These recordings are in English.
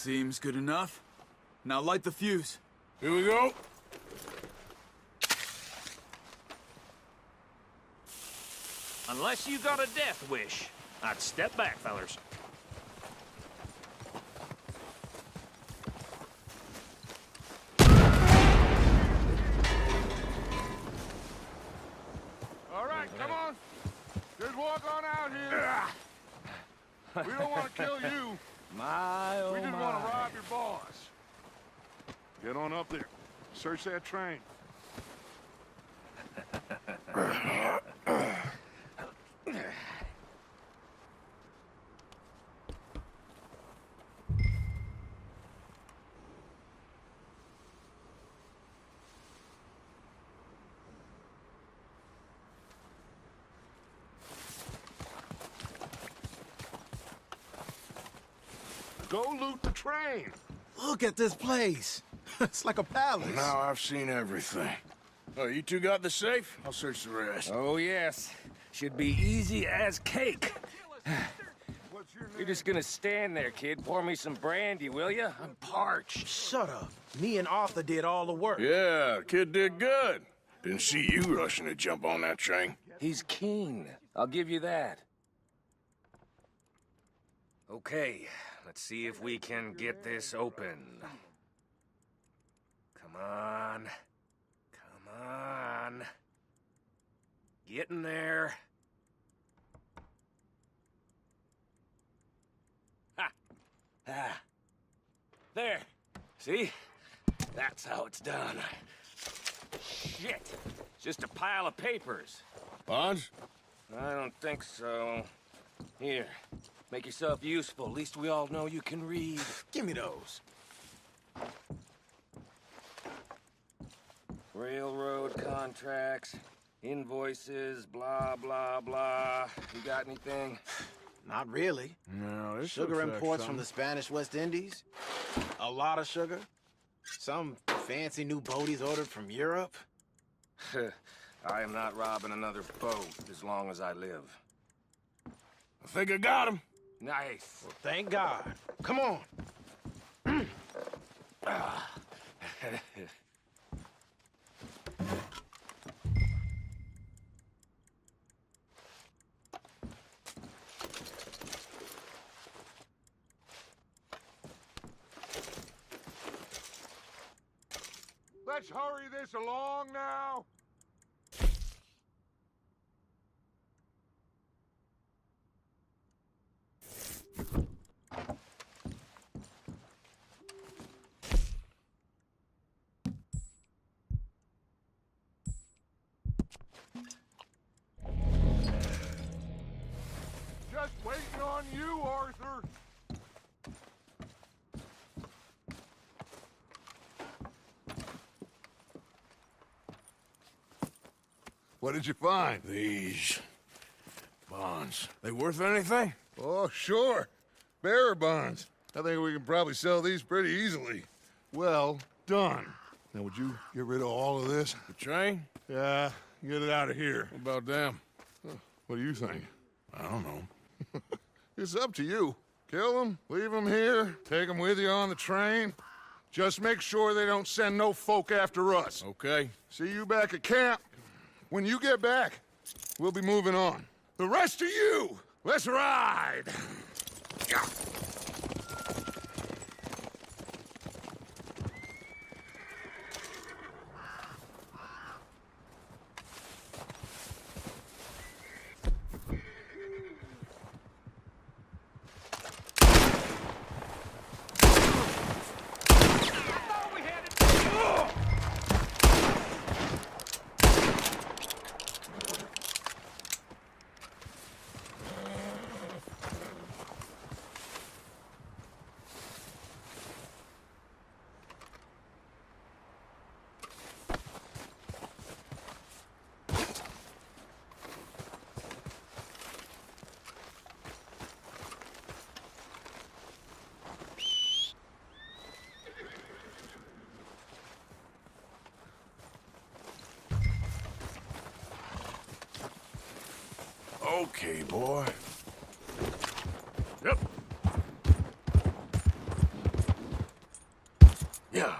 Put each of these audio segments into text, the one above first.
Seems good enough. Now light the fuse. Here we go. Unless you got a death wish, I'd step back, fellers. All right, come on. Just walk on out here. We don't want to kill you. My, oh We just my. want to rob your boss. Get on up there. Search that train. Go loot the train. Look at this place. It's like a palace. Now I've seen everything. Oh, you two got the safe? I'll search the rest. Oh, yes. Should be easy as cake. What's your name? You're just gonna stand there, kid. Pour me some brandy, will you? I'm parched. Shut up. Me and Arthur did all the work. Yeah, kid did good. Didn't see you rushing to jump on that train. He's keen. I'll give you that. Okay, let's see if we can get this open. Come on. Come on. Get in there. Ha! Ah. There. See? That's how it's done. Shit. It's just a pile of papers. Bonds? I don't think so. Here. Make yourself useful. At least we all know you can read. Give me those. Railroad contracts, invoices, blah, blah, blah. You got anything? Not really. No, this Sugar imports from the Spanish West Indies. A lot of sugar. Some fancy new boat he's ordered from Europe. I am not robbing another boat as long as I live. I think I got him. Nice. Well, thank God. Come on. Let's hurry this along now. Just waiting on you, Arthur. What did you find? These bonds. They worth anything? Oh, sure. Bearer bonds. I think we can probably sell these pretty easily. Well done. Now, would you get rid of all of this? The train? Yeah, get it out of here. What about them? What do you think? I don't know. It's up to you. Kill them, leave them here, take them with you on the train. Just make sure they don't send no folk after us. Okay. See you back at camp. When you get back, we'll be moving on. The rest of you, let's ride! Yeah. Okay, boy. Yep. Yeah.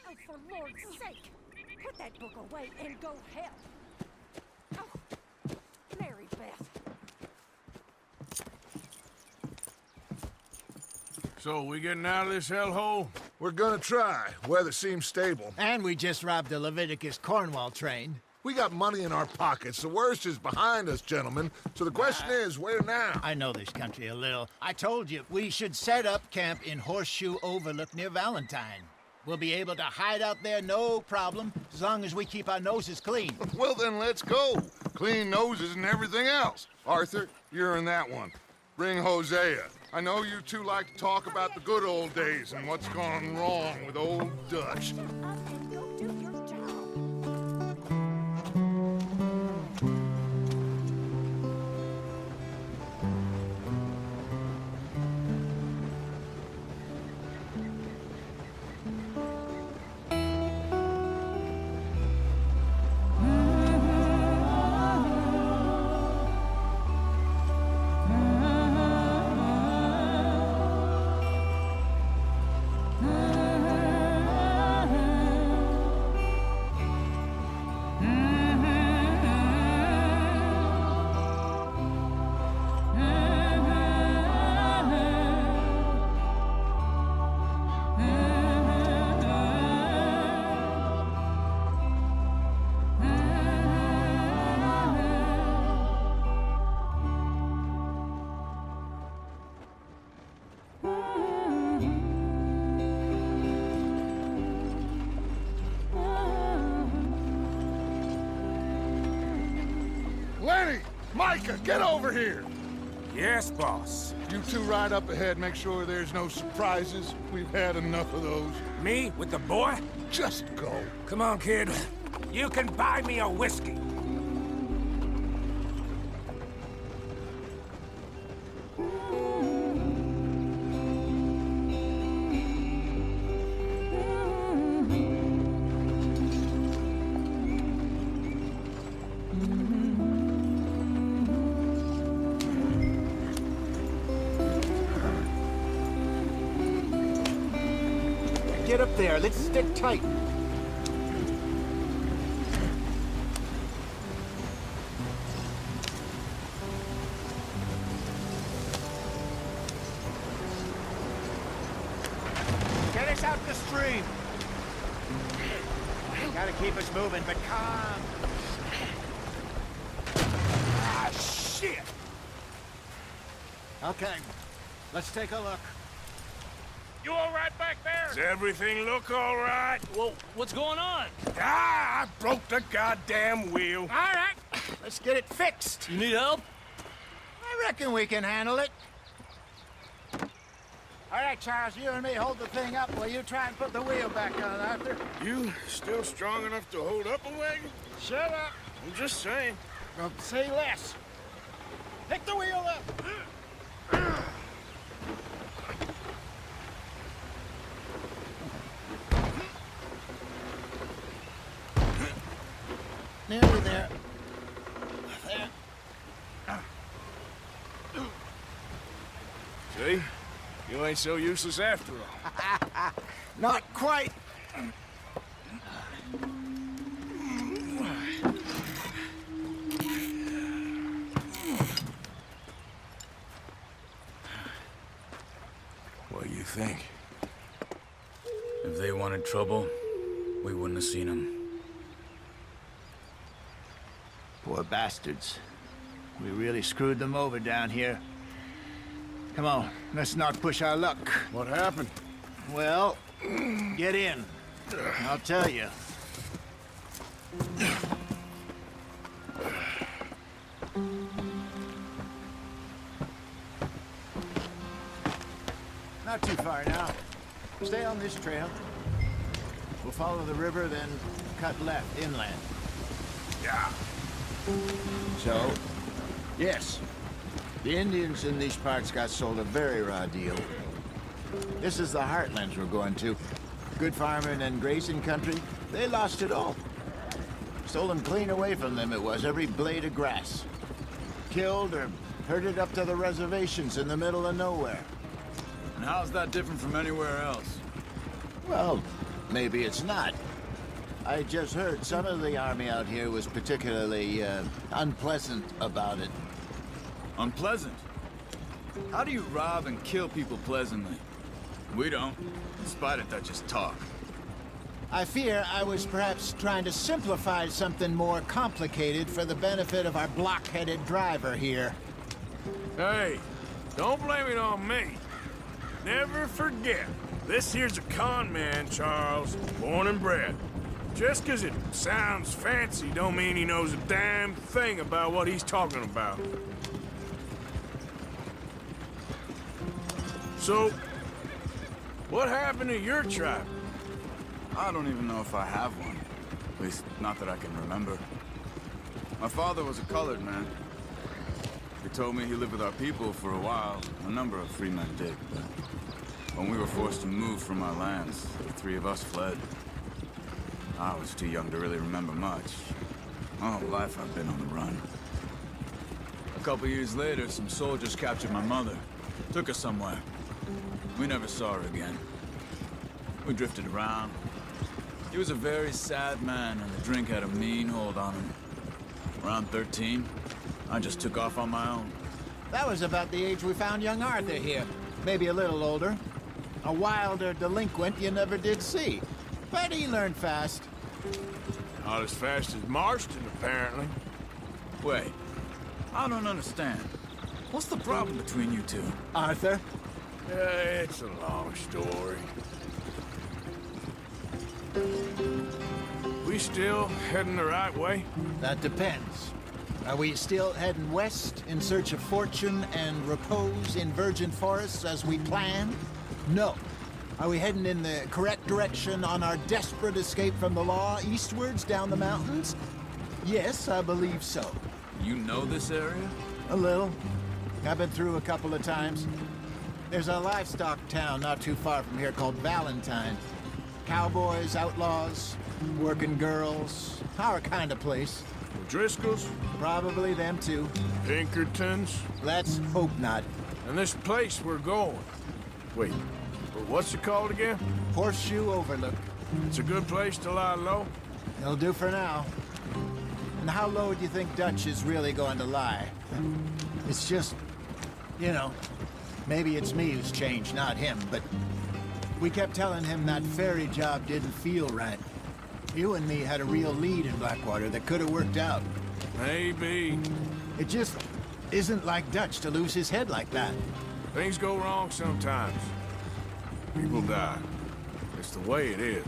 Oh, for Lord's sake! Put that book away and go help! Oh, Mary Beth. So, we getting out of this hellhole? We're gonna try. Weather seems stable. And we just robbed a Leviticus Cornwall train. We got money in our pockets. The worst is behind us, gentlemen. So the question is, where now? I know this country a little. I told you, we should set up camp in Horseshoe Overlook near Valentine. We'll be able to hide out there no problem, as long as we keep our noses clean. Well, then let's go. Clean noses and everything else. Arthur, you're in that one. Bring Hosea. I know you two like to talk about the good old days and what's gone wrong with old Dutch. Shut up and go do your job. Lenny! Micah, get over here! Yes, boss. You two ride up ahead, make sure there's no surprises. We've had enough of those. Me with the boy? Just go. Come on, kid. You can buy me a whiskey. Get up there, let's stick tight. Get us out the stream. Gotta keep us moving, but calm. Ah, shit! Okay, let's take a look. You all right back there? Does everything look all right? Well, what's going on? Ah, I broke the goddamn wheel. All right, let's get it fixed. You need help? I reckon we can handle it. All right, Charles, you and me hold the thing up while you try and put the wheel back on, Arthur. You still strong enough to hold up a wagon? Shut up. I'm just saying. Well, say less. Pick the wheel up. Nearly there. There. See? You ain't so useless after all. Not quite. think? If they wanted trouble, we wouldn't have seen them. Poor bastards. We really screwed them over down here. Come on, let's not push our luck. What happened? Well, get in. I'll tell you. Not too far now. Stay on this trail. We'll follow the river, then cut left inland. Yeah. So, yes, the Indians in these parts got sold a very raw deal. This is the heartlands we're going to. Good farming and grazing country, they lost it all. Stolen clean away from them it was, every blade of grass. Killed or herded up to the reservations in the middle of nowhere. And how's that different from anywhere else? Well, maybe it's not. I just heard some of the army out here was particularly, unpleasant about it. Unpleasant? How do you rob and kill people pleasantly? We don't, in spite of Dutch's talk. I fear I was perhaps trying to simplify something more complicated for the benefit of our block-headed driver here. Hey, don't blame it on me. Never forget, this here's a con man, Charles, born and bred. Just 'cause it sounds fancy don't mean he knows a damn thing about what he's talking about. So, what happened to your tribe? I don't even know if I have one. At least, not that I can remember. My father was a colored man. He told me he lived with our people for a while. A number of free men did, but when we were forced to move from our lands, the three of us fled. I was too young to really remember much. My whole life I've been on the run. A couple years later, some soldiers captured my mother. Took her somewhere. We never saw her again. We drifted around. He was a very sad man, and the drink had a mean hold on him. Around 13, I just took off on my own. That was about the age we found young Arthur here. Maybe a little older. A wilder delinquent you never did see. But he learned fast. Not as fast as Marston, apparently. Wait, I don't understand. What's the problem between you two? Arthur? It's a long story. We still heading the right way? That depends. Are we still heading west in search of fortune and repose in virgin forests as we planned? No. Are we heading in the correct direction on our desperate escape from the law eastwards down the mountains? Yes, I believe so. You know this area? A little. I've been through a couple of times. There's a livestock town not too far from here called Valentine. Cowboys, outlaws, working girls, our kind of place. Driscoll's? Probably them too. Pinkertons? Let's hope not. And this place we're going. Wait, what's it called again? Horseshoe Overlook. It's a good place to lie low? It'll do for now. And how low do you think Dutch is really going to lie? It's just, you know, maybe it's me who's changed, not him, but we kept telling him that ferry job didn't feel right. You and me had a real lead in Blackwater that could have worked out. Maybe. It just isn't like Dutch to lose his head like that. Things go wrong sometimes. People die. It's the way it is.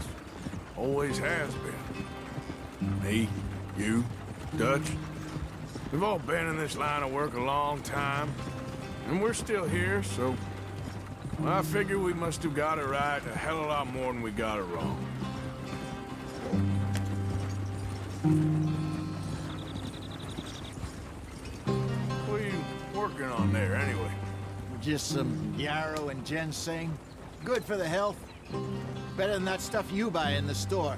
Always has been. Me, you, Dutch. We've all been in this line of work a long time. And we're still here, so I figure we must have got it right a hell of a lot more than we got it wrong. What are you working on there, anyway? Just some yarrow and ginseng. Good for the health. Better than that stuff you buy in the store.